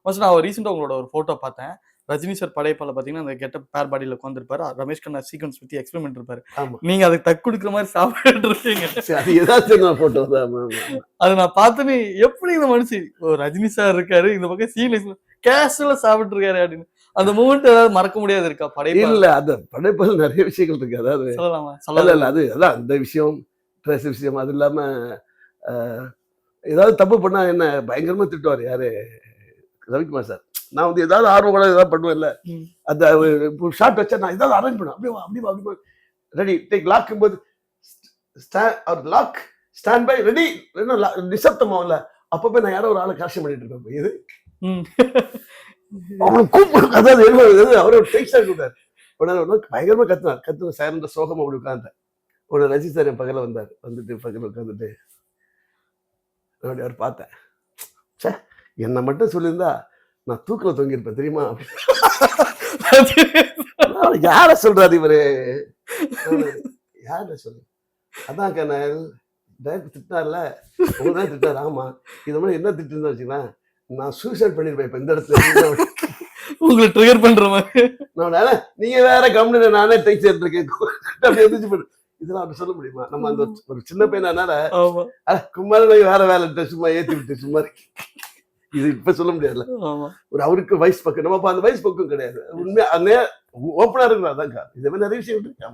First நான் ரீசெண்டா உங்களோட ஒரு போட்டோ பார்த்தேன். ரஜினி சார் படையப்பால பாத்தீங்கன்னா அந்த கெட்டப் பேர் பாடியில உட்கார்ந்திருப்பாரு. ரமேஷ் கண்ணா சீக்வன்ஸ் பத்தி எக்ஸ்பிளைன் பண்ணிட்டு இருப்பாரு. ஆமா நீங்க அதுக்கு தக்கு கொடுக்குற மாதிரி சாப்பிட்டு இருக்கீங்க. அது ஏதாச்சும் போட்டோ தான். அது நான் பார்த்தனே எப்படி இந்த மனுஷன் ரஜினி சார் இருக்காரு இந்த பக்கம் சீரியஸ் கேஷுவலா சாப்பிட்டு இருக்காரு அப்படின்னு அந்த மூமெண்ட் ஏதாவது மறக்க முடியாது இருக்கா படையப்பா? இல்ல அந்த படைப்பில் நிறைய விஷயங்கள் இருக்கு. அதாவது சொல்லலாமா? இல்ல அது அதான் அந்த விஷயம் ட்ரெஸ் விஷயம் அது இல்லாம ஏதாவது தப்பு பண்ணா என்ன பயங்கரமா திட்டுவார் யாரு ரவிக்குமார் சார். நான் வந்து ஏதாவது ஆர்வம் கூட ஏதாவது பண்ணுவேன்ல அந்த ஷார்ட் வச்சா நான் ஏதாவது அரேஞ்ச் பண்ணுவேன். அப்படியே ரெடி டேக் லாக்கும் போது லாக் ஸ்டாண்ட் பை ரெடி நிசப்தமாவில்ல அப்ப நான் யாரோ ஒரு ஆளை கரெக்ஷன் பண்ணிட்டு இருக்கேன். இது அவனை கூப்பிடு அதாவது அவரை டேக்ஸா கூட்டார். பயங்கரமா கத்துன சேரண்ட சோகமா அப்படி உட்கார்ந்தேன். ஒரு ரஜி சார் என் பக்கத்துல வந்தார். வந்துட்டு பக்கத்துல உட்காந்துட்டு அவர் பார்த்தேன். என்னை மட்டும் சொல்லியிருந்தா நான் தூக்கில தொங்கிருப்பேன் தெரியுமா? யார சொல்றாரு இவரு? யார சொல்லு அதான் கண்ணல் திட்டார்ல உங்கதான் திட்டாரு. ஆமா இது மாதிரி என்ன திட்டு வச்சுக்கலாம் நான் சூசைட் பண்ணிருப்பேன் இப்ப இந்த இடத்துல உங்களை ட்ரிகர் பண்ற மாதிரி. நீங்க வேற கம்பெனி நானே டேக்ஸ் எடுத்துருக்கேன். இதெல்லாம் அப்படி சொல்ல முடியுமா? நம்ம அந்த ஒரு சின்ன பையனால குமார வேற வேலை சும்மா ஏத்தி விட்டு சும்மா இது இப்ப சொல்ல முடியாதுல்ல. ஒரு அவருக்கு வயசு பக்கம் நம்ம அந்த வயசு பக்கம் கிடையாது. உண்மையா ஓப்பனா இருக்கிறாதான் இதே மாதிரி நிறைய விஷயம் இருக்கு. ஆமா